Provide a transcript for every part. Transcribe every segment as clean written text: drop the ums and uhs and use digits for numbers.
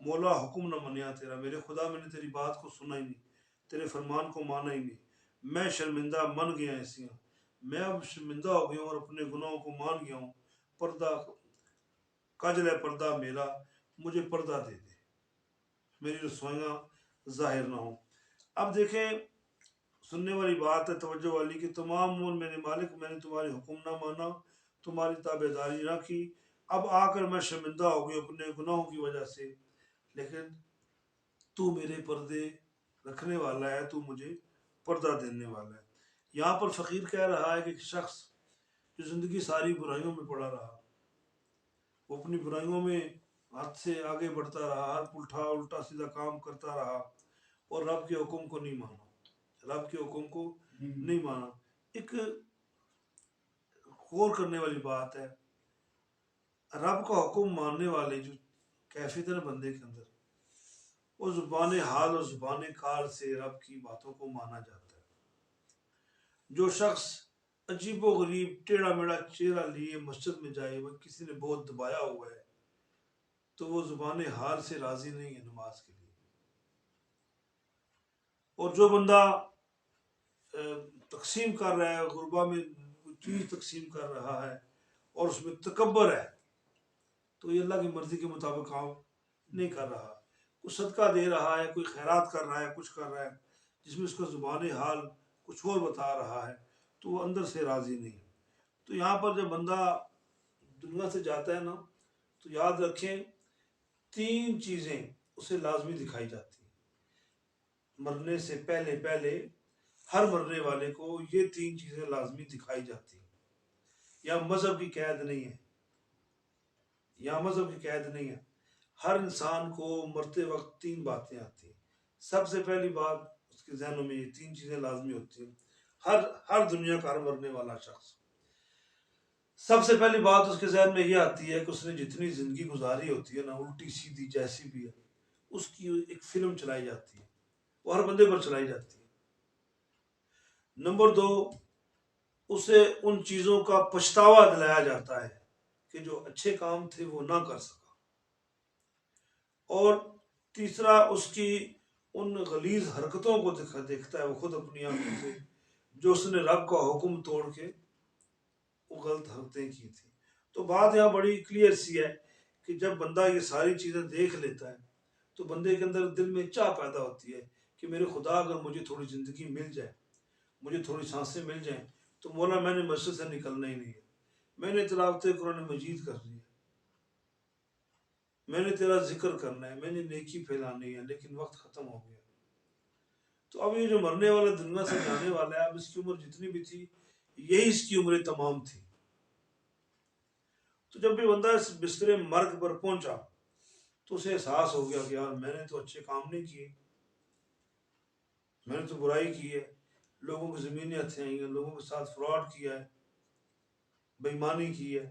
مولا حکم نہ منیا تیرا، میرے خدا میں نے تیری بات کو سنا ہی نہیں، تیرے فرمان کو مانا ہی نہیں، میں شرمندہ من گیا ایسی ہوں، میں اب شرمندہ ہو گیا ہوں اور اپنے گناہوں کو مان گیا ہوں، پردہ کاجل ہے پردہ میرا، مجھے پردہ دے دے، میری رسوائیاں ظاہر نہ ہوں۔ اب دیکھیں سننے والی بات ہے، توجہ والی، کہ تمام عمر میرے مالک میں نے تمہارے حکم نہ مانا، تمہاری تابع داری نہ کی، اب آ کر میں شرمندہ ہو گئی اپنے گناہوں کی وجہ سے، لیکن تو میرے پردے رکھنے والا ہے، تو مجھے پردہ دینے والا ہے۔ یہاں پر فقیر کہہ رہا ہے کہ ایک شخص جو زندگی ساری برائیوں میں پڑا رہا، وہ اپنی برائیوں میں حد سے آگے بڑھتا رہا، ہر الٹا سیدھا کام کرتا رہا اور رب کے حکم کو نہیں مانا، رب کے حکم کو نہیں مانا۔ ایک غور کرنے والی بات ہے، رب کا حکم ماننے والے جو کیفیت ہے نا بندے کے اندر، وہ زبان حال اور زبان کار سے رب کی باتوں کو مانا جاتا ہے۔ جو شخص عجیب و غریب ٹیڑھا میڑھا چہرہ لیے مسجد میں جائے، وہ کسی نے بہت دبایا ہوا ہے، تو وہ زبان حال سے راضی نہیں ہے نماز کے لیے۔ اور جو بندہ تقسیم کر رہا ہے، غربا میں کوئی چیز تقسیم کر رہا ہے اور اس میں تکبر ہے، تو یہ اللہ کی مرضی کے مطابق کام نہیں کر رہا۔ کوئی صدقہ دے رہا ہے، کوئی خیرات کر رہا ہے، کچھ کر رہا ہے جس میں اس کا زبان حال کچھ اور بتا رہا ہے، تو وہ اندر سے راضی نہیں ہے۔ تو یہاں پر جب بندہ دنیا سے جاتا ہے نا، تو یاد رکھیں 3 چیزیں اسے لازمی دکھائی جاتی ہیں مرنے سے پہلے ہر مرنے والے کو یہ 3 چیزیں لازمی دکھائی جاتی ہیں۔ یہاں مذہب کی قید نہیں ہے، یہاں مذہب کی قید نہیں ہے، ہر انسان کو مرتے وقت 3 باتیں آتی ہیں۔ سب سے پہلی بات اس کے ذہنوں میں یہ 3 چیزیں لازمی ہوتی ہیں، ہر دنیا کا ہر مرنے والا شخص، سب سے پہلی بات اس کے ذہن میں یہ آتی ہے کہ اس نے جتنی زندگی گزاری ہوتی ہے نا، الٹی سیدھی جیسی بھی ہے، اس کی ایک فلم چلائی جاتی ہے، وہ ہر بندے پر چلائی جاتی ہے۔ نمبر 2، اسے ان چیزوں کا پچھتاوا دلایا جاتا ہے کہ جو اچھے کام تھے وہ نہ کر سکا۔ اور تیسرا، اس کی ان غلیظ حرکتوں کو دیکھتا ہے وہ خود اپنی آنکھوں سے، جو اس نے رب کا حکم توڑ کے وہ غلط حرکتیں کی تھی۔ تو بات یہاں بڑی کلیئر سی ہے کہ جب بندہ یہ ساری چیزیں دیکھ لیتا ہے تو بندے کے اندر دل میں چاہ پیدا ہوتی ہے کہ میرے خدا اگر مجھے تھوڑی زندگی مل جائے، مجھے تھوڑی سانسیں مل جائیں، تو مولا میں نے مسجد سے نکلنا ہی نہیں ہے، میں نے تلاوت قرآن مجید کرنی ہے، میں نے تیرا ذکر کرنا ہے، میں نے نیکی پھیلانی ہے، لیکن وقت ختم ہو گیا۔ تو اب یہ جو مرنے والا دنیا سے جانے والا ہے، اب اس کی عمر جتنی بھی تھی یہی اس کی عمریں تمام تھی۔ تو جب بھی بندہ اس بستر مرگ پر پہنچا تو اسے احساس ہو گیا کہ یار میں نے تو اچھے کام نہیں کیے، میں نے تو برائی کی ہے، لوگوں کی زمینیں ہتھیائی ہیں، لوگوں کے ساتھ فراڈ کیا ہے، بے ایمانی کی ہے۔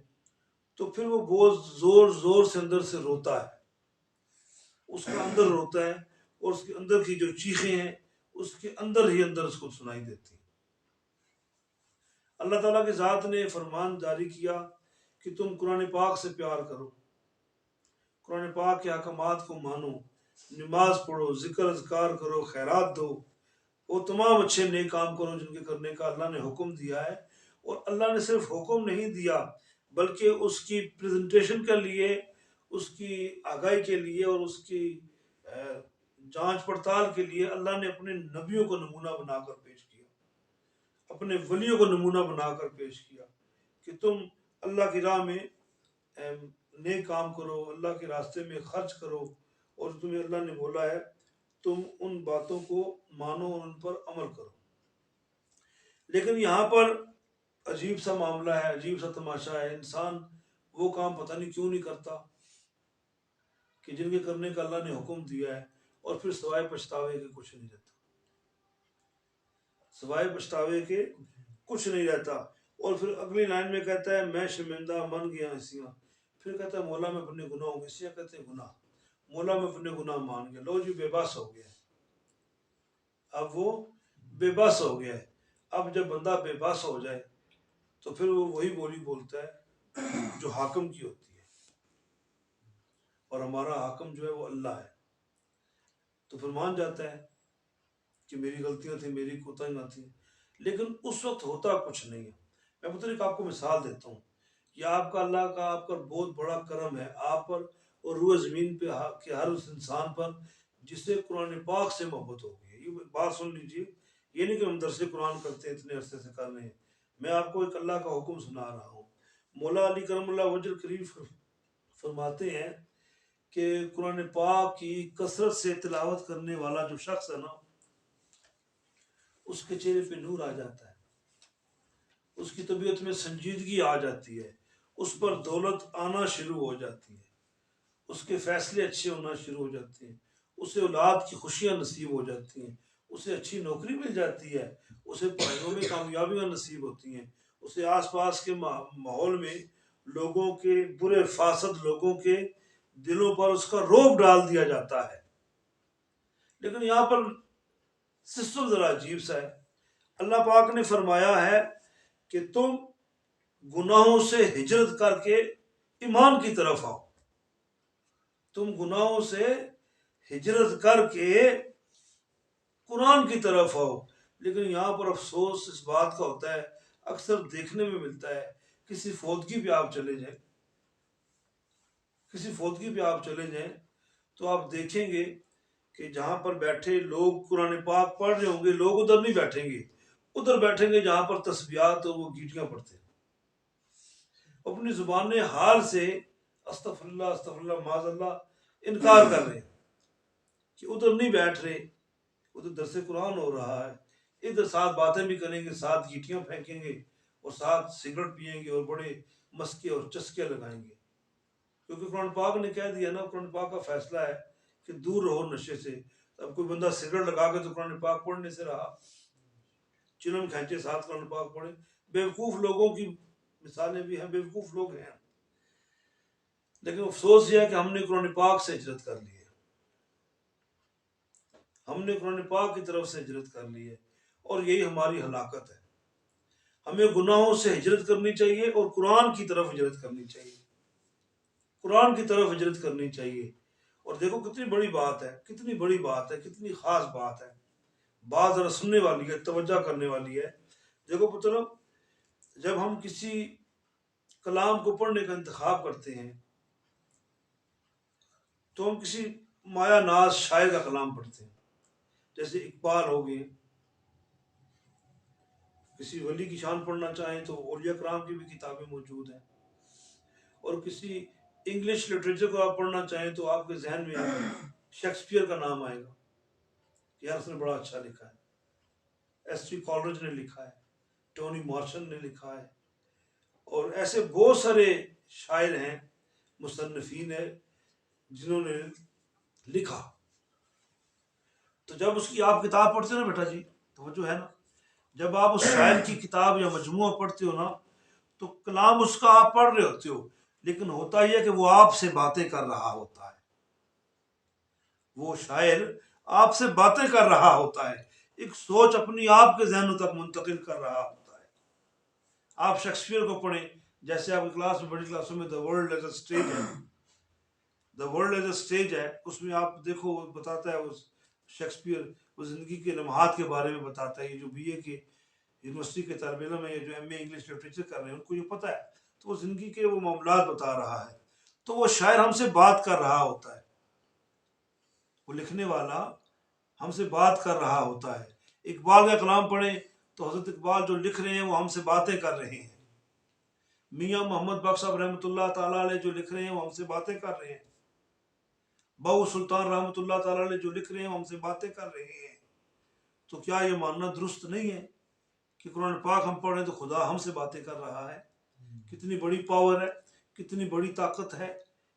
تو پھر وہ بہت زور زور سے اندر سے روتا ہے، اس کا اندر روتا ہے، اور اس کے اندر کی جو چیخیں ہیں اس کے اندر ہی اندر اس کو سنائی دیتی ہیں۔ اللہ تعالیٰ کی ذات نے فرمان جاری کیا کہ تم قرآن پاک سے پیار کرو، قرآن پاک کے احکامات کو مانو، نماز پڑھو، ذکر اذکار کرو، خیرات دو، وہ تمام اچھے نیک کام کرو جن کے کرنے کا اللہ نے حکم دیا ہے۔ اور اللہ نے صرف حکم نہیں دیا بلکہ اس کی پریزنٹیشن کے لیے، اس کی آگاہی کے لیے اور اس کی جانچ پڑتال کے لیے اللہ نے اپنے نبیوں کو نمونہ بنا کر پیش کیا، اپنے ولیوں کو نمونہ بنا کر پیش کیا کہ تم اللہ کی راہ میں نیک کام کرو، اللہ کے راستے میں خرچ کرو، اور تمہیں اللہ نے بولا ہے تم ان باتوں کو مانو اور ان پر عمل کرو۔ لیکن یہاں پر عجیب سا معاملہ ہے، عجیب سا تماشا ہے، انسان وہ کام پتہ نہیں کیوں نہیں کرتا کہ جن کے کرنے کا اللہ نے حکم دیا ہے، اور پھر سوائے پچھتاوے کے کچھ نہیں رہتا، سوائے پچھتاوے کے کچھ نہیں رہتا۔ اور پھر اگلی لائن میں کہتا ہے میں شرمندہ من گیا اسیاں، پھر کہتا ہے مولا میں اپنے گناہوں، اسیاں کہتے ہیں گناہ، مولا میں اپنے گناہ مان گیا، لو جی بے بس ہو گیا ہے، اب وہ بے بس ہو گیا ہے۔ اب جب بندہ بے بس ہو جائے تو پھر وہ وہی بولی بولتا ہے جو حاکم کی ہوتی ہے، اور ہمارا حاکم جو ہے وہ اللہ ہے، تو پھر مان جاتا ہے کہ میری غلطیاں تھیں، میری کوتاہیاں تھیں، لیکن اس وقت ہوتا کچھ نہیں ہے۔ میں پتہ ایک آپ کو مثال دیتا ہوں، یہ آپ کا اللہ کا آپ پر بہت بڑا کرم ہے، آپ پر اور روئے زمین پہ کہ ہر اس انسان پر جسے قرآن پاک سے محبت ہوگی۔ یہ بات سن لیجیے، یہ نہیں کہ ہم درس قرآن کرتے ہیں اتنے عرصے سے کر رہے ہیں، میں آپ کو ایک اللہ کا حکم سنا رہا ہوں۔ مولا علی کرم اللہ وجہ کریم فرماتے ہیں کہ قرآن پاک کی کثرت سے تلاوت کرنے والا جو شخص ہے نا، اس کے چہرے پہ نور آ جاتا ہے، اس کی طبیعت میں سنجیدگی آ جاتی ہے، اس پر دولت آنا شروع ہو جاتی ہے، اس کے فیصلے اچھے ہونا شروع ہو جاتے ہیں، اسے اولاد کی خوشیاں نصیب ہو جاتی ہیں، اسے اچھی نوکری مل جاتی ہے، اسے پڑھائیوں میں کامیابیاں نصیب ہوتی ہیں، اسے آس پاس کے ماحول میں لوگوں کے برے فاسد لوگوں کے دلوں پر اس کا روب ڈال دیا جاتا ہے۔ لیکن یہاں پر سسٹم ذرا عجیب سا ہے۔ اللہ پاک نے فرمایا ہے کہ تم گناہوں سے ہجرت کر کے ایمان کی طرف آؤ، تم گناہوں سے ہجرت کر کے قرآن کی طرف آؤ۔ لیکن یہاں پر افسوس اس بات کا ہوتا ہے، اکثر دیکھنے میں ملتا ہے، کسی فوتگی پہ آپ چلے جائیں، کسی فوتگی پہ آپ چلے جائیں تو آپ دیکھیں گے کہ جہاں پر بیٹھے لوگ قرآن پاک پڑھ رہے ہوں گے، لوگ ادھر نہیں بیٹھیں گے، ادھر بیٹھیں گے جہاں پر تسبیحات اور وہ گیٹیاں پڑھتے ہیں، اپنی زبان حال سے استغفر اللہ معاذ اللہ انکار کر رہے ہیں کہ ادھر نہیں بیٹھ رہے، ادھر درس قرآن ہو رہا ہے، ادھر ساتھ باتیں بھی کریں گے، ساتھ گیٹیاں پھینکیں گے اور ساتھ سگریٹ پئیں گے اور بڑے مسکے اور چسکے لگائیں گے، کیونکہ قرآن پاک نے کہہ دیا نا، قرآن پاک کا فیصلہ ہے کہ دور رہو نشے سے۔ اب کوئی بندہ سگریٹ لگا کے تو قرآن پاک پڑھنے سے رہا، چلم کھینچے ساتھ قرآن پاک پڑھے، بیوقوف لوگوں کی مثالیں بھی ہیں، بیوقوف لوگ ہیں۔ لیکن افسوس یہ ہے کہ ہم نے قرآن پاک سے ہجرت کر لی ہے، ہم نے قرآن پاک کی طرف سے ہجرت کر لی ہے، اور یہی ہماری ہلاکت ہے۔ ہمیں گناہوں سے ہجرت کرنی چاہیے اور قرآن کی طرف ہجرت کرنی چاہیے، قرآن کی طرف ہجرت کرنی چاہیے۔ اور دیکھو کتنی بڑی بات ہے، کتنی بڑی بات ہے، کتنی خاص بات ہے، بات ذرا سننے والی ہے، توجہ کرنے والی ہے۔ دیکھو پترو، جب ہم کسی کلام کو پڑھنے کا انتخاب کرتے ہیں تو ہم کسی مایا ناز شاعر کا کلام پڑھتے ہیں، جیسے اقبال ہو گئے، کسی ولی کی شان پڑھنا چاہیں تو اولیاء کرام کی بھی کتابیں موجود ہیں، اور کسی انگلش لٹریچر کو آپ پڑھنا چاہیں تو آپ کے ذہن میں شیکسپیئر کا نام آئے گا، یار اس نے بڑا اچھا لکھا ہے، ایس ٹی کالرج نے لکھا ہے، ٹونی مارشل نے لکھا ہے، اور ایسے بہت سارے شاعر ہیں، مصنفین ہیں جنہوں نے لکھا۔ تو جب اس کی آپ کتاب پڑھتے ہو نا بیٹا جی، توجہ ہے نا، جب آپ اس شاعر کی کتاب یا مجموعہ پڑھتے ہو نا تو کلام اس کا آپ پڑھ رہے ہوتے ہو، لیکن ہوتا یہ کہ وہ آپ سے باتیں کر رہا ہوتا ہے، وہ شاعر آپ سے باتیں کر رہا ہوتا ہے، ایک سوچ اپنی آپ کے ذہنوں تک منتقل کر رہا ہوتا ہے۔ آپ شیکسپیئر کو پڑھیں، جیسے آپ کی کلاس میں بڑی کلاسوں میں the world is a stage ہے، the world is a stage ہے، اس میں آپ دیکھو وہ بتاتا ہے، اس شیکسپیئر وہ زندگی کے لمحات کے بارے میں بتاتا ہے۔ یہ جو بی اے کے یونیورسٹی کے طالب علم ہیں، جو ایم اے انگلش لٹریچر کر رہے ہیں، ان کو یہ پتہ ہے، تو وہ زندگی کے وہ معاملات بتا رہا ہے، تو وہ شاعر ہم سے بات کر رہا ہوتا ہے، وہ لکھنے والا ہم سے بات کر رہا ہوتا ہے۔ اقبال کا کلام پڑھیں تو حضرت اقبال جو لکھ رہے ہیں وہ ہم سے باتیں کر رہے ہیں، میاں محمد بخش صاحب رحمۃ اللہ تعالیٰ علیہ جو لکھ رہے ہیں وہ ہم سے باتیں کر رہے ہیں، بہو سلطان رحمۃ اللہ تعالیٰ علیہ جو لکھ رہے ہیں وہ ہم سے باتیں کر رہے ہیں۔ تو کیا یہ ماننا درست نہیں ہے کہ قرآن پاک ہم پڑھیں تو خدا ہم سے باتیں کر رہا ہے؟ کتنی بڑی پاور ہے، کتنی بڑی طاقت ہے،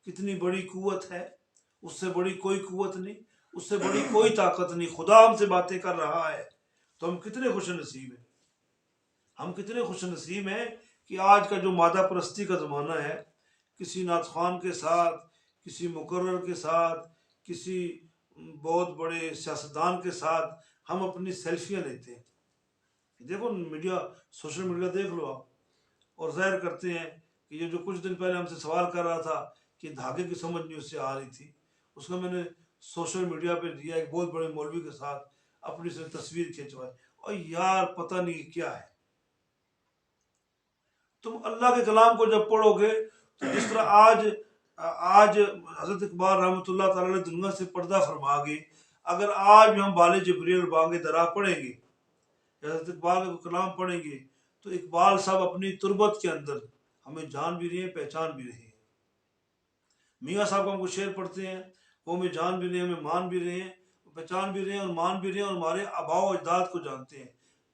کتنی بڑی قوت ہے، اس سے بڑی کوئی قوت نہیں، اس سے بڑی کوئی طاقت نہیں، خدا ہم سے باتیں کر رہا ہے۔ تو ہم کتنے خوش نصیب ہیں، ہم کتنے خوش نصیب ہیں کہ آج کا جو مادہ پرستی کا زمانہ ہے، کسی نعت خوان کے ساتھ، کسی مقرر کے ساتھ، کسی بہت بڑے سیاستدان کے ساتھ ہم اپنی سیلفیاں لیتے ہیں۔ دیکھو میڈیا، سوشل میڈیا دیکھ لو آپ، اور ظاہر کرتے ہیں کہ یہ جو کچھ دن پہلے ہم سے سوال کر رہا تھا کہ دھاگے کی سمجھ نہیں اس سے آ رہی تھی، اس کو میں نے سوشل میڈیا پہ دیا، ایک بہت بڑے مولوی کے ساتھ اپنی سے تصویر کھینچوائی، اور یار پتہ نہیں کیا ہے۔ تم اللہ کے کلام کو جب پڑھو گے تو جس طرح آج حضرت اقبال رحمۃ اللہ تعالی علیہ دنیا سے پردہ فرما گئے، اگر آج بھی ہم بال جبریل بانگ درا پڑھیں گے، حضرت اقبال کا کلام پڑھیں گے، تو اقبال صاحب اپنی تربت کے اندر ہمیں جان بھی رہے ہیں، پہچان بھی رہے ہیں۔ میاں صاحب کو ہم کو شعر پڑھتے ہیں، وہ ہمیں جان بھی رہے ہیں، ہمیں مان بھی رہے ہیں، پہچان بھی رہے ہیں اور مان بھی رہے ہیں، اور ہمارے آباء و اجداد کو جانتے ہیں۔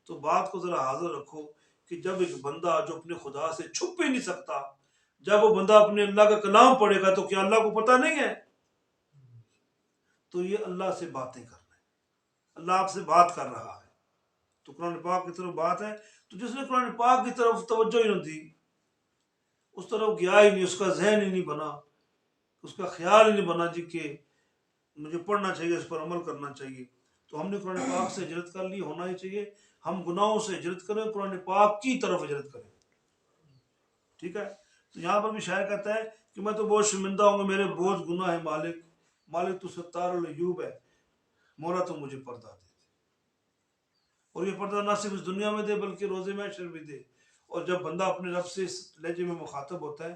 تو بات کو ذرا حاضر رکھو کہ جب ایک بندہ جو اپنے خدا سے چھپ ہی نہیں سکتا، جب وہ بندہ اپنے اللہ کا کلام پڑھے گا تو کیا اللہ کو پتہ نہیں ہے؟ تو یہ اللہ سے باتیں کرنا ہے، اللہ آپ سے بات کر رہا ہے، تو قرآن پاک کی طرف بات ہے۔ تو جس نے قرآن پاک کی طرف توجہ ہی نہ دی، اس طرف گیا ہی نہیں، اس کا ذہن ہی نہیں بنا، اس کا خیال ہی نہیں بنا جی کہ مجھے پڑھنا چاہیے، اس پر عمل کرنا چاہیے، تو ہم نے قرآن پاک سے ہجرت کر لی، ہونا ہی چاہیے ہم گناہوں سے ہجرت کریں، قرآن پاک کی طرف ہجرت کریں، ٹھیک ہے۔ تو یہاں پر بھی شاعر کہتا ہے کہ میں تو بہت شرمندہ ہوں گا، میرے بہت گناہ ہے مالک، مالک تو ستار العیوب ہے، مولا تو مجھے پردہ دے، اور یہ پردہ نہ صرف اس دنیا میں دے بلکہ روز محشر بھی دے۔ اور جب بندہ اپنے رب سے اس لہجے میں مخاطب ہوتا ہے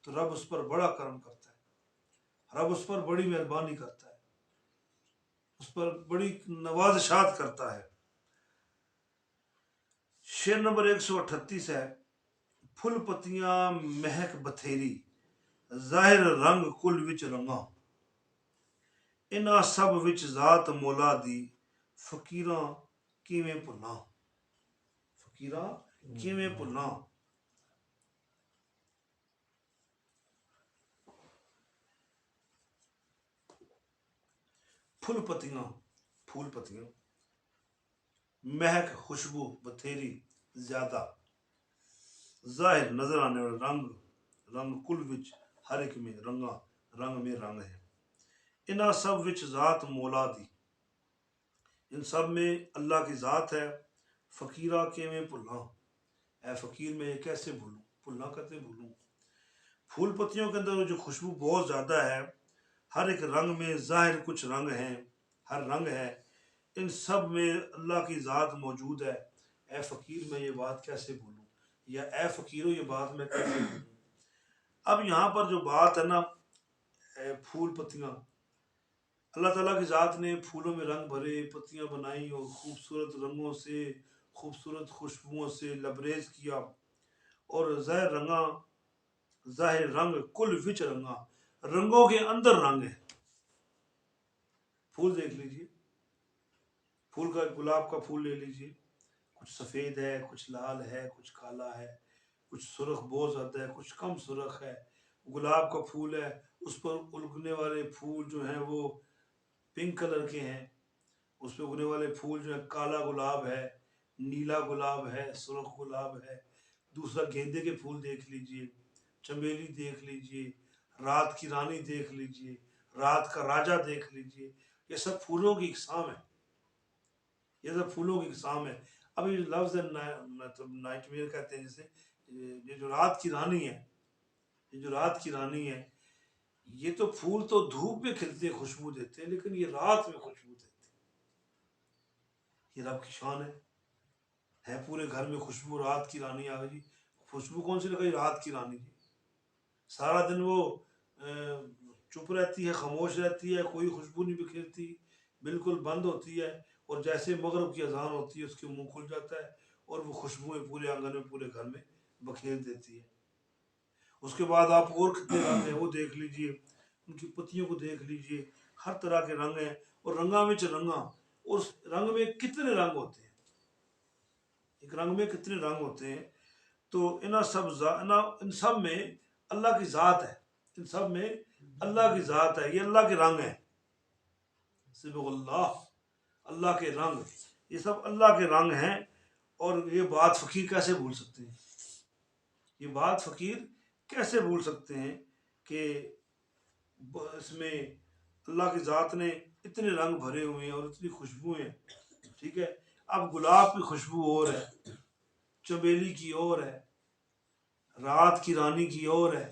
تو رب اس پر بڑا کرم کرتا ہے، رب اس پر بڑی مہربانی کرتا ہے، اس پر بڑی نوازشات کرتا ہے۔ شعر نمبر 138 ہے: پھل پتیاں مہک بتھیری، ظاہر رنگ کل وچ رنگاں، انہاں سب وچ ذات مولا دی، فقیراں کیویں بھلاں، فقیراں کیویں بھلاں۔ پھل پتیاں، پھول پتیاں، مہک خوشبو بتھیری زیادہ، ظاہر نظر آنے والا رنگ، رنگ کل وچ ہر ایک میں رنگاں، رنگ میں رنگ ہے، انہاں سب وچ ذات مولا دی، ان سب میں اللہ کی ذات ہے، فقیرہ کیویں بھلاں، اے فقیر میں یہ کیسے بھولوں، بھولنا کہتے بھولوں۔ پھول پتیوں کے اندر جو خوشبو بہت زیادہ ہے، ہر ایک رنگ میں ظاہر کچھ رنگ ہیں، ہر رنگ ہے، ان سب میں اللہ کی ذات موجود ہے، اے فقیر میں یہ بات کیسے بھولوں، یا اے فقیرو یہ بات میں کیسے بھولوں۔ اب یہاں پر جو بات ہے نا، پھول پتیاں، اللہ تعالیٰ کی ذات نے پھولوں میں رنگ بھرے، پتیاں بنائیں اور خوبصورت رنگوں سے، خوبصورت خوشبوؤں سے لبریز کیا، اور ظاہر رنگاں، ظاہر رنگ کل وچ رنگاں، رنگوں کے اندر رنگ ہے۔ پھول دیکھ لیجئے، پھول کا گلاب کا پھول لے لیجئے، کچھ سفید ہے، کچھ لال ہے، کچھ کالا ہے، کچھ سرخ بہت زیادہ ہے، کچھ کم سرخ ہے۔ گلاب کا پھول ہے، اس پر اگنے والے پھول جو ہیں وہ پنک کلر کے ہیں، اس پہ اگنے والے پھول جو ہے کالا گلاب ہے، نیلا گلاب ہے، سرخ گلاب ہے۔ دوسرا گیندے کے پھول دیکھ لیجئے، چمیلی دیکھ لیجئے، رات کی رانی دیکھ لیجئے، رات کا راجہ دیکھ لیجئے، یہ سب پھولوں کی اقسام ہے، یہ سب پھولوں کی اقسام ہے۔ اب یہ لفظ نائٹ میئر کہتے ہیں جسے، یہ جو رات کی رانی ہے، یہ جو رات کی رانی ہے، یہ تو پھول تو دھوپ میں کھلتے خوشبو دیتے ہیں، لیکن یہ رات میں خوشبو دیتے ہیں، یہ رب کی شان ہے پورے گھر میں خوشبو، رات کی رانی آ گئی، خوشبو کون سی لگائی؟ رات کی رانی کی، سارا دن وہ چپ رہتی ہے، خاموش رہتی ہے، کوئی خوشبو نہیں بکھیرتی، بالکل بند ہوتی ہے، اور جیسے مغرب کی اذان ہوتی ہے اس کے منہ کھل جاتا ہے اور وہ خوشبوئیں پورے آنگن میں، پورے گھر میں بکھیر دیتی ہے۔ اس کے بعد آپ اور کتنے رنگ ہیں وہ دیکھ لیجئے، ان کی پتیوں کو دیکھ لیجئے، ہر طرح کے رنگ ہیں، اور رنگاں وچ رنگاں، اور اس رنگ میں کتنے رنگ ہوتے ہیں، ایک رنگ میں کتنے رنگ ہوتے ہیں۔ تو ان سب میں اللہ کی ذات ہے، ان سب میں اللہ کی ذات ہے، یہ اللہ کے رنگ ہیں، صبغ اللہ، اللہ کے رنگ، یہ سب اللہ کے رنگ ہیں۔ اور یہ بات فقیر کیسے بھول سکتے ہیں، یہ بات فقیر کیسے بھول سکتے ہیں کہ اس میں اللہ کی ذات نے اتنے رنگ بھرے ہوئے ہیں اور اتنی خوشبوئیں ہیں، ٹھیک ہے۔ اب گلاب کی خوشبو اور ہے، چمیلی کی اور ہے، رات کی رانی کی اور ہے،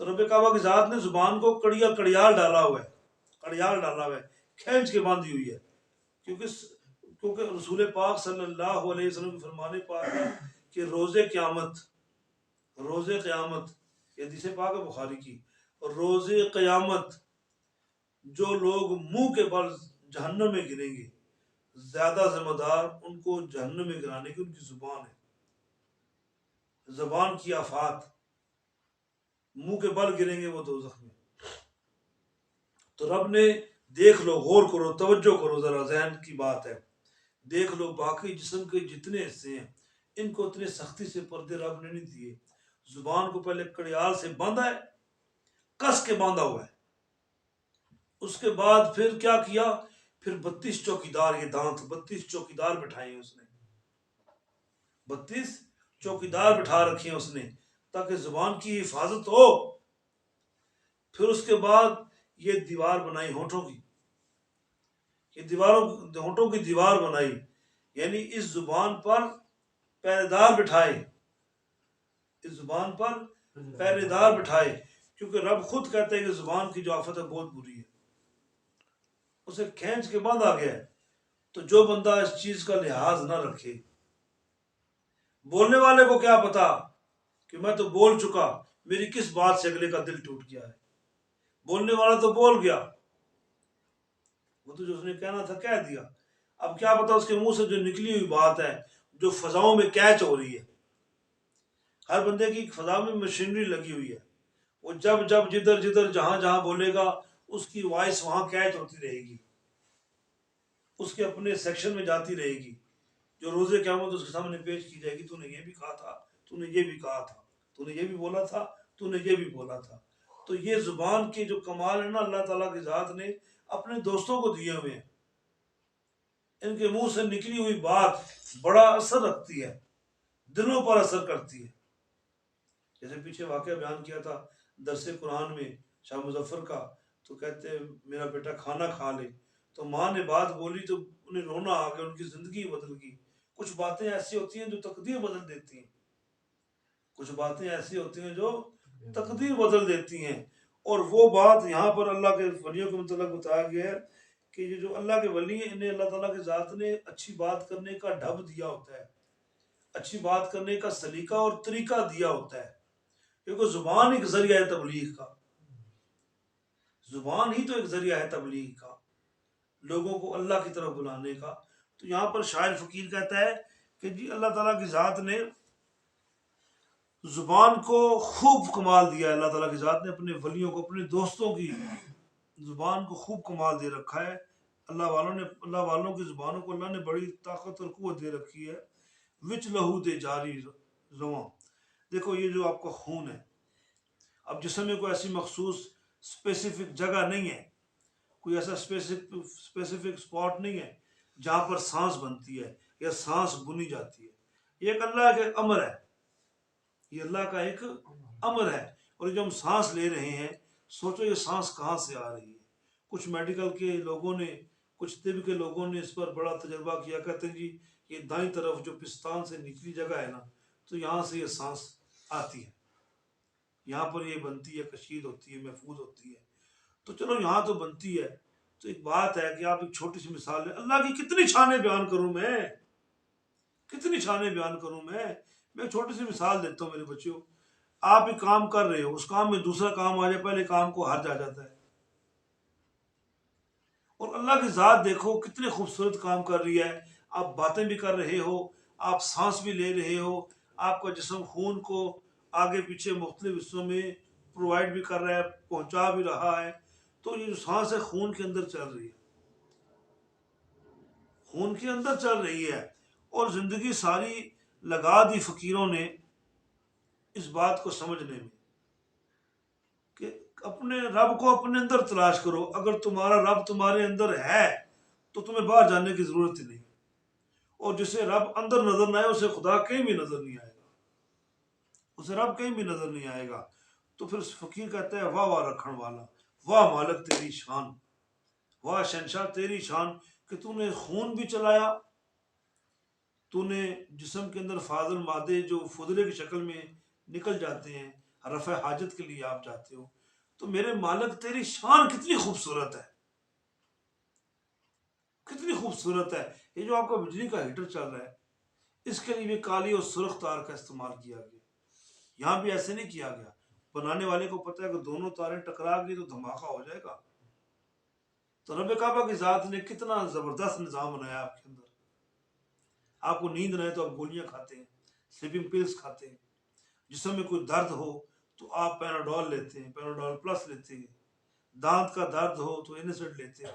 تو رب کعبہ کی ذات نے زبان کو کڑیال ڈالا ہوا ہے، کڑیال ڈالا ہوا ہے، کھینچ کے باندھی ہوئی ہے، کیونکہ رسول پاک صلی اللہ علیہ وسلم کی فرمان پاک ہے کہ روز قیامت، یہ حدیث پاک ہے بخاری کی، روز قیامت جو لوگ منہ کے بل جہنم میں گریں گے، زیادہ ذمہ دار ان کو جہنم میں گرانے کی ان کی زبان ہے، زبان کی آفات، منہ کے بل گریں گے وہ دوزخ میں۔ تو رب نے دیکھ لو، غور کرو، توجہ کرو، ذرا ذہن کی بات ہے، دیکھ لو باقی جسم کے جتنے حصے ہیں ان کو اتنے سختی سے پردے رب نے نہیں دیے۔ زبان کو پہلے کڑیال سے باندھا ہے، کس کے باندھا ہوا ہے، اس کے بعد پھر کیا کیا، پھر 32 چوکیدار، یہ دانت 32 چوکیدار بٹھائے ہیں اس نے، 32 چوکیدار بٹھا رکھے ہیں اس نے تاکہ زبان کی حفاظت ہو۔ پھر اس کے بعد یہ دیوار بنائی ہونٹوں کی، یہ ہونٹوں کی دیوار بنائی، یعنی اس زبان پر پہرے دار بٹھائے، اس زبان پر پہرے دار بٹھائے، کیونکہ رب خود کہتے ہیں کہ زبان کی جو آفت ہے بہت بری ہے، اسے کھینچ کے باندھا گیا ہے۔ تو جو بندہ اس چیز کا لحاظ نہ رکھے، بولنے والے کو کیا پتا کہ میں تو بول چکا، میری کس بات سے اگلے کا دل ٹوٹ گیا ہے، بولنے والا تو بول گیا، وہ تو جو اس نے کہنا تھا کہہ دیا، اب کیا پتا اس کے منہ سے جو نکلی ہوئی بات ہے جو فضاؤں میں کیچ ہو رہی ہے، ہر بندے کی فضا میں مشینری لگی ہوئی ہے، وہ جب جدھر جہاں بولے گا اس کی وائس وہاں کیچ ہوتی رہے گی، اس کے اپنے سیکشن میں جاتی رہے گی، جو روز قیامت اس کے سامنے پیش کی جائے گی، تو نے یہ بھی کہا تھا، تو نے یہ بھی کہا تھا، تو نے یہ بھی بولا تھا، تو نے یہ بھی بولا تھا۔ تو یہ زبان کے جو کمال ہے نا اللہ تعالیٰ کی ذات نے اپنے دوستوں کو دیے ہوئے ہیں، ان کے منہ سے نکلی ہوئی بات بڑا اثر رکھتی ہے، دلوں پر اثر کرتی ہے۔ جیسے پیچھے واقعہ بیان کیا تھا درس قرآن میں شاہ مظفر کا، تو کہتے ہیں میرا بیٹا کھانا کھا لے، تو ماں نے بات بولی تو انہیں رونا آ گیا، ان کی زندگی بدل گئی۔ کچھ باتیں ایسی ہوتی ہیں جو تقدیر بدل دیتی ہیں، کچھ باتیں ایسی ہوتی ہیں جو تقدیر بدل دیتی ہیں، اور وہ بات یہاں پر اللہ کے ولیوں کے متعلق بتایا گیا ہے کہ یہ جو اللہ کے ولی ہیں انہیں اللہ تعالیٰ کی ذات نے اچھی بات کرنے کا ڈھب دیا ہوتا ہے، اچھی بات کرنے کا سلیقہ اور طریقہ دیا ہوتا ہے، کیونکہ زبان ایک ذریعہ ہے تبلیغ کا، زبان ہی تو ایک ذریعہ ہے تبلیغ کا، لوگوں کو اللہ کی طرف بلانے کا۔ تو یہاں پر شاعر فقیر کہتا ہے کہ جی اللہ تعالیٰ کی ذات نے زبان کو خوب کمال دیا ہے، اللہ تعالیٰ کی ذات نے اپنے ولیوں کو، اپنے دوستوں کی زبان کو خوب کمال دے رکھا ہے۔ اللہ والوں کی زبانوں کو اللہ نے بڑی طاقت اور قوت دے رکھی ہے۔ وچ لہو دے جاری رواں، دیکھو یہ جو آپ کا خون ہے، اب جسم میں کوئی ایسی مخصوص اسپیسیفک جگہ نہیں ہے، کوئی ایسا اسپیسیفک اسپاٹ نہیں ہے جہاں پر سانس بنتی ہے یا سانس بنی جاتی ہے، یہ ایک اللہ کا ایک امر ہے، یہ اللہ کا ایک امر ہے۔ اور جو ہم سانس لے رہے ہیں، سوچو یہ سانس کہاں سے آ رہی ہے۔ کچھ میڈیکل کے لوگوں نے، کچھ طب کے لوگوں نے اس پر بڑا تجربہ کیا، کہتے ہیں جی یہ دائیں طرف جو پستان سے نکلی جگہ ہے نا، تو یہاں سے یہ سانس آتی ہے، یہاں پر یہ بنتی ہے، کشید ہوتی ہے، محفوظ ہوتی ہے۔ تو چلو یہاں تو بنتی ہے، تو ایک بات ہے کہ آپ ایک چھوٹی سی مثال لیں، اللہ کی کتنی شانیں بیان کروں میں، کتنی شانیں بیان کروں میں ایک چھوٹی سی مثال دیتا ہوں میرے بچوں، آپ ایک کام کر رہے ہو، اس کام میں دوسرا کام آ جائے، پہلے کام کو ہر جا جاتا ہے، اور اللہ کی ذات دیکھو کتنے خوبصورت کام کر رہی ہے، آپ باتیں بھی کر رہے ہو، آپ سانس بھی لے رہے ہو، آپ کا جسم خون کو آگے پیچھے مختلف حصوں میں پرووائڈ بھی کر رہا ہے، پہنچا بھی رہا ہے۔ تو یہ جو سانس ہے خون کے اندر چل رہی ہے، خون کے اندر چل رہی ہے، اور زندگی ساری لگا دی فقیروں نے اس بات کو سمجھنے میں کہ اپنے رب کو اپنے اندر تلاش کرو، اگر تمہارا رب تمہارے اندر ہے تو تمہیں باہر جانے کی ضرورت ہی نہیں، اور جسے رب اندر نظر نہ آئے اسے خدا کہیں بھی نظر نہیں آئے گا، اسے رب کہیں بھی نظر نہیں آئے گا۔ تو پھر فقیر کہتا ہے واہ واہ رکھن والا، واہ مالک تیری شان، واہ شہنشاہ تیری شان کہ تو نے خون بھی چلایا، تو نے جسم کے اندر فاضل مادے جو فضلے کی شکل میں نکل جاتے ہیں، رفع حاجت کے لیے آپ جاتے ہو، تو میرے مالک تیری شان کتنی خوبصورت ہے، کتنی خوبصورت ہے۔ یہ جو آپ کا بجلی کا ہیٹر چل رہا ہے، اس کے لیے بھی کالی اور سرخ تار کا استعمال کیا گیا، یہاں بھی ایسے نہیں کیا گیا۔ بنانے والے کو پتہ ہے کہ دونوں تاریں ٹکرا گئی تو دھماکہ ہو جائے گا۔ تو رب کعبہ کی ذات نے کتنا زبردست نظام بنایا آپ کے اندر۔ آپ کو نیند نہ آئے تو آپ گولیاں کھاتے ہیں، سلیپنگ پلس کھاتے ہیں، جسم میں کوئی درد ہو تو آپ پیناڈول لیتے ہیں، پیناڈول پلس لیتے ہیں، دانت کا درد ہو تو انیسڈ لیتے ہیں،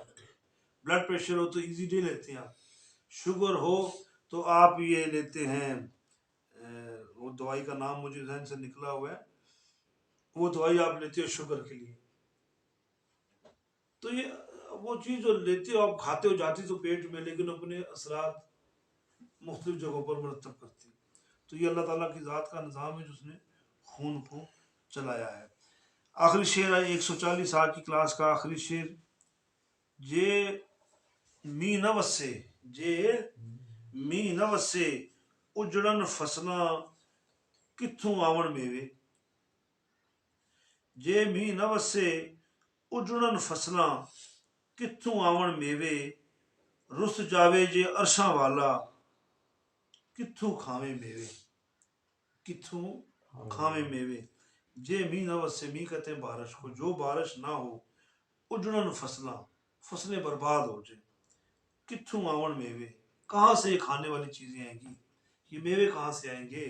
بلڈ پریشر ہو تو ایزی ڈے لیتے ہیں، آپ شوگر ہو تو آپ یہ لیتے ہیں، وہ دوائی کا نام مجھے ذہن سے نکلا ہوا ہے، وہ دوائی آپ لیتے ہو شوگر کے لیے۔ تو یہ وہ چیز جو لیتے ہو آپ کھاتے ہو جاتی تو پیٹ میں، لیکن اپنے اثرات مختلف جگہوں پر مرتب کرتی۔ تو یہ اللہ تعالیٰ کی ذات کا نظام ہے، جس نے خون کو چلایا ہے۔ آخری شعر ہے 140 آج کی کلاس کا آخری شعر، جے می نہ وسے، جے می نہ وسے اجڑن فصلاں کتھوں آون میوے، جے می نہ وسے اجڑن فصلاں کتھوں آون میوے، رس جاوے جے عرشاں والا کتھوں کھاویں میوے، کتھوں کھاویں میوے۔ جے می نہ وسے، می کہتے ہیں بارش کو، جو بارش نہ ہو، اجڑن فصلاں، فصلیں برباد ہو جائیں، کتھوں آون میوے، کہاں سے یہ کھانے والی چیزیں آئیں گی، یہ میوے کہاں سے آئیں گے۔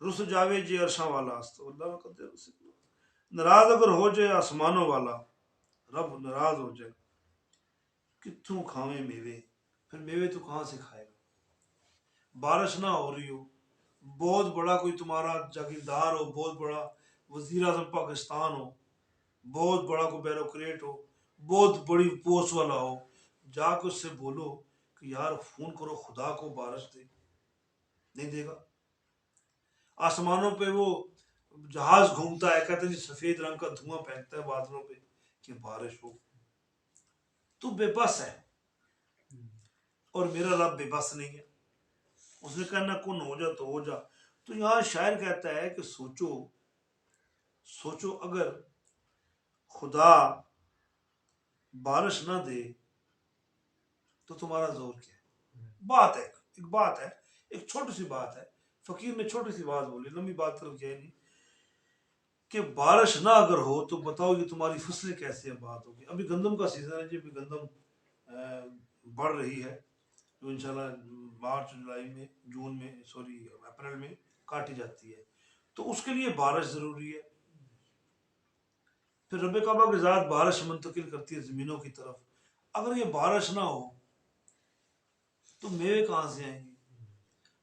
رس جاوے جے عرشاں والا، اللہ قدر ناراض اگر ہو جائے آسمانوں والا، رب ناراض ہو جائے، کتھوں کھاویں میوے، پھر میوے تو کہاں سے کھائے گا۔ بارش نہ ہو رہی ہو، بہت بڑا کوئی تمہارا جاگیردار ہو، بہت بڑا وزیر اعظم پاکستان ہو، بہت بڑا کوئی بیوروکریٹ ہو، بہت بڑی پوسٹ والا ہو، جا کے اس سے بولو کہ یار فون کرو خدا کو بارش دے، نہیں دے گا۔ آسمانوں پہ وہ جہاز گھومتا ہے، کہتے ہیں سفید رنگ کا دھواں پھینکتا ہے بادلوں پہ کہ بارش ہو، تو بے بس ہے، اور میرا رب بے بس نہیں ہے، اس نے کہنا کن ہو جا تو ہو جا۔ تو یہاں شاعر کہتا ہے کہ سوچو، سوچو اگر خدا بارش نہ دے تو تمہارا زور کیا ہے۔ بات ہے، ایک بات ہے، ایک چھوٹی سی بات ہے، فقیر نے چھوٹی سی بات بولی، لمبی بات طرف جائے نہیں، کہ بارش نہ اگر ہو تو بتاؤ یہ تمہاری فصلیں کیسے آباد ہوگی۔ ابھی گندم کا سیزن ہے جی، ابھی گندم بڑھ رہی ہے، جو انشاءاللہ مارچ جولائی میں، جون میں، سوری اپریل میں کاٹی جاتی ہے، تو اس کے لیے بارش ضروری ہے۔ پھر رب کعبہ کی ذات بارش منتقل کرتی ہے زمینوں کی طرف، اگر یہ بارش نہ ہو تو میوے کہاں سے آئیں گے،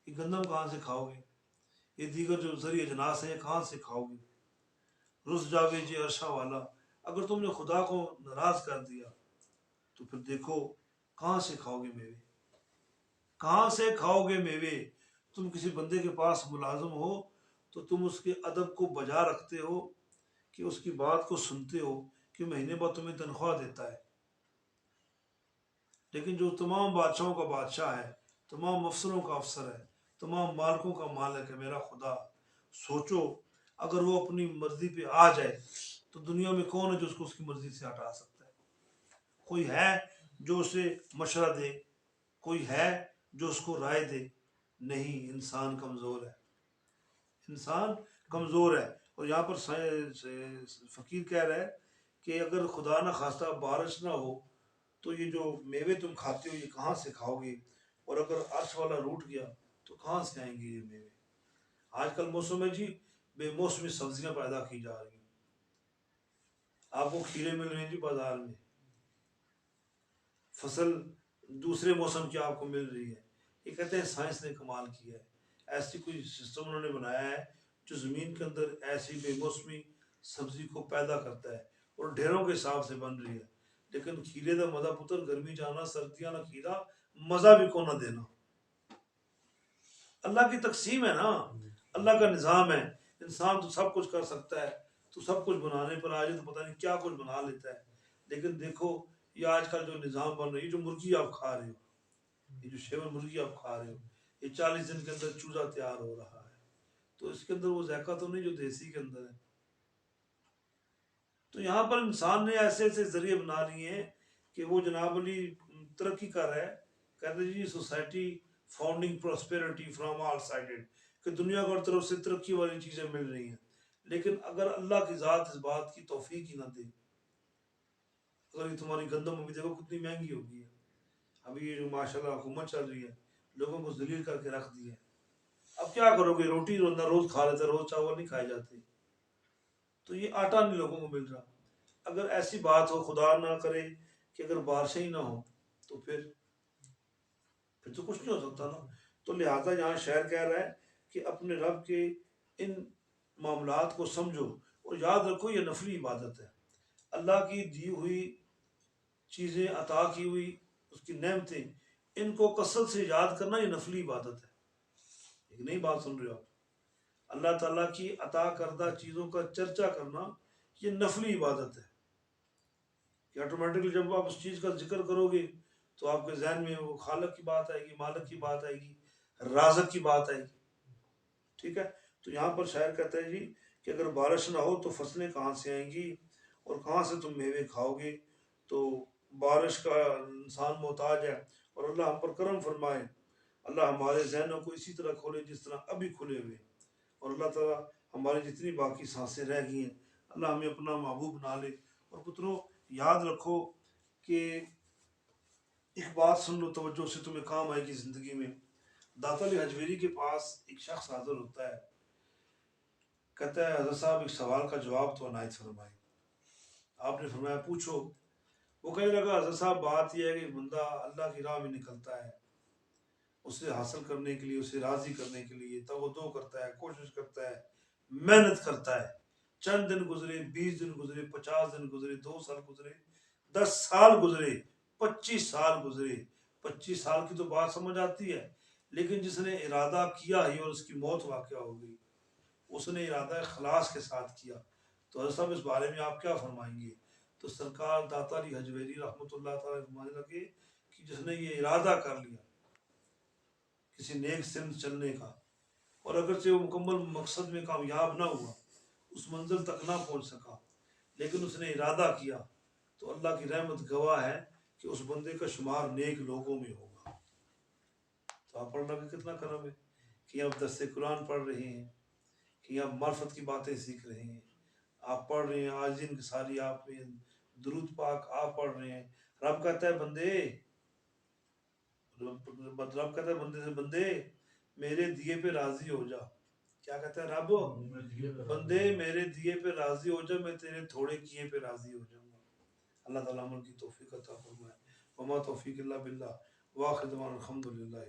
یہ گندم کہاں سے کھاؤ گے، یہ دیگر جو زرعی اجناس ہیں یہ کہاں سے کھاؤ گے۔ رس جاوے جی عرشہ والا، اگر تم نے خدا کو ناراض کر دیا تو پھر دیکھو کہاں سے کھاؤ گے میوے، کہاں سے کھاؤ گے میوے۔ تم کسی بندے کے پاس ملازم ہو تو تم اس کے ادب کو بجا رکھتے ہو، کہ اس کی بات کو سنتے ہو، کہ مہینے بعد تمہیں تنخواہ دیتا ہے، لیکن جو تمام بادشاہوں کا بادشاہ ہے، تمام افسروں کا افسر ہے، تمام مالکوں کا مالک ہے میرا خدا، سوچو اگر وہ اپنی مرضی پہ آ جائے تو دنیا میں کون ہے جو اس کو اس کی مرضی سے ہٹا سکتا ہے؟ کوئی ہے جو اسے مشورہ دے؟ کوئی ہے جو اس کو رائے دے؟ نہیں، انسان کمزور ہے، انسان کمزور ہے۔ اور یہاں پر فقیر کہہ رہا ہے کہ اگر خدا نہ خواستہ بارش نہ ہو تو یہ جو میوے تم کھاتے ہو یہ کہاں سے کھاؤ گے، اور اگر عرش والا روٹ گیا تو کہاں سے آئیں گے یہ میوے۔ آج کل موسم ہے جی، بے موسمی سبزیاں پیدا کی جا رہی ہیں، آپ کو کھیرے مل رہے ہیں جی بازار میں، فصل دوسرے موسم کی آپ کو مل رہی ہے۔ یہ کہتے ہیں سائنس نے کمال کیا ہے، ایسی کوئی سسٹم انہوں نے بنایا ہے جو زمین کے اندر ایسی بے موسمی سبزی کو پیدا کرتا ہے، اور ڈھیروں کے حساب سے بن رہی ہے۔ لیکن کھیرے دا مزہ پتر گرمی جانا، سردیاں نہ کھیرا، مزہ بھی کو نہ دینا۔ اللہ کی تقسیم ہے نا، اللہ کا نظام ہے، انسان تو سب کچھ کر سکتا ہے، تو سب کچھ بنانے پر آج تو پتہ نہیں کیا کچھ بنا لیتا ہے۔ لیکن دیکھو یہ آج کل جو نظام بن رہا ہے، یہ جو مرغی آپ کھا رہے ہو، یہ جو شیور مرغی آپ کھا رہے ہو، یہ 40 دن کے اندر چوزا تیار ہو رہا ہے، تو اس کے اندر وہ ذائقہ تو نہیں جو دیسی کے اندر ہے. تو یہاں پر انسان نے ایسے ایسے ذریعے بنا لیے ہیں کہ وہ جناب علی ترقی کر رہا ہے. کہتے ہیں جی society founding prosperity from all sided, کہ دنیا کو ہر طرف سے ترقی والی چیزیں مل رہی ہیں. لیکن اگر اللہ کی ذات اس بات کی توفیق ہی نہ دے، اگر یہ تمہاری گندم ابھی دیکھو کتنی مہنگی ہو گئی ہے، ابھی یہ جو ماشاء اللہ حکومت چل رہی ہے لوگوں کو ذلیل کر کے رکھ دی ہے. اب کیا کرو گے؟ روٹی نہ روز کھا لیتے، روز چاول نہیں کھائے جاتے، تو یہ آٹا نہیں لوگوں کو مل رہا. اگر ایسی بات ہو، خدا نہ کرے کہ اگر بارشیں ہی نہ ہو تو پھر تو کچھ نہیں ہو سکتا نا. تو لہٰذا یہاں شاعر کہہ رہا ہے کہ اپنے رب کے ان معاملات کو سمجھو اور یاد رکھو یہ نفلی عبادت ہے. اللہ کی دی ہوئی چیزیں، عطا کی ہوئی اس کی نعمتیں، ان کو کثرت سے یاد کرنا یہ نفلی عبادت ہے. ایک نئی بات سن رہے ہو آپ. اللہ تعالیٰ کی عطا کردہ چیزوں کا چرچا کرنا یہ نفلی عبادت ہے کہ آٹومیٹکلی جب آپ اس چیز کا ذکر کرو گے تو آپ کے ذہن میں وہ خالق کی بات آئے گی، مالک کی بات آئے گی، رازق کی بات آئے گی. ٹھیک ہے. تو یہاں پر شاعر کہتا ہے جی کہ اگر بارش نہ ہو تو فصلیں کہاں سے آئیں گی اور کہاں سے تم میوے کھاؤ گے. تو بارش کا انسان محتاج ہے اور اللہ ہم پر کرم فرمائے. اللہ ہمارے ذہنوں کو اسی طرح کھولے جس طرح ابھی کھلے ہوئے، اور اللہ تعالیٰ ہماری جتنی باقی سانسیں رہ گئی ہیں اللہ ہمیں اپنا محبوب بنا لے. اور پتروں یاد رکھو کہ ایک بات سن لو توجہ سے، تمہیں کام آئے گی زندگی میں. داتا علی حجویری کے پاس ایک شخص حاضر ہوتا ہے، کہتا ہے حضرت صاحب ایک سوال کا جواب تو عنایت فرمائیں. آپ نے فرمایا پوچھو. وہ کہنے لگا حضرت صاحب بات یہ ہے کہ بندہ اللہ کی راہ میں نکلتا ہے، اسے حاصل کرنے کے لیے، اسے راضی کرنے کے لیے توجہ کرتا ہے، کوشش کرتا ہے، محنت کرتا ہے. چند دن گزرے، 20 دن گزرے، 50 دن گزرے، 2 سال گزرے، 10 سال گزرے، 25 سال گزرے. 25 سال کی تو بات سمجھ آتی ہے، لیکن جس نے ارادہ کیا ہی اور اس کی موت واقع ہو گئی، اس نے ارادہ اخلاص کے ساتھ کیا. تو حضرت صاحب اس بارے میں آپ کیا فرمائیں گے؟ تو سرکار داتا علی حجویری رحمۃ اللہ تعالیٰ فرمانے لگے کہ جس نے یہ ارادہ کر لیا کسی نیک سمت چلنے کا، اور اگرچہ وہ مکمل مقصد میں کامیاب نہ ہوا، اس منزل تک نہ پہنچ سکا، لیکن اس نے ارادہ کیا، تو اللہ کی رحمت گواہ ہے کہ اس بندے کا شمار نیک لوگوں میں ہوگا. تو آپ پڑھنا کہ کتنا کرم ہے کہ آپ درس قرآن پڑھ رہے ہیں، کہ آپ معرفت کی باتیں سیکھ رہے ہیں، آپ پڑھ رہے ہیں آج ان کی ساری، آپ میں درود پاک آپ پڑھ رہے ہیں. رب کہتا ہے بندے، رب کہتا ہے بندے سے، بندے میرے دیے پہ راضی ہو جا. کیا کہتا ہے رب؟ بندے میرے دیے پہ راضی ہو جا، میں تیرے تھوڑے کیے پہ راضی ہو جاؤں گا. اللہ تعالیٰ عمل کی توفیق عطا فرمائے. وما توفیق اللہ باللہ، وآخر دعوانا الحمد للہ.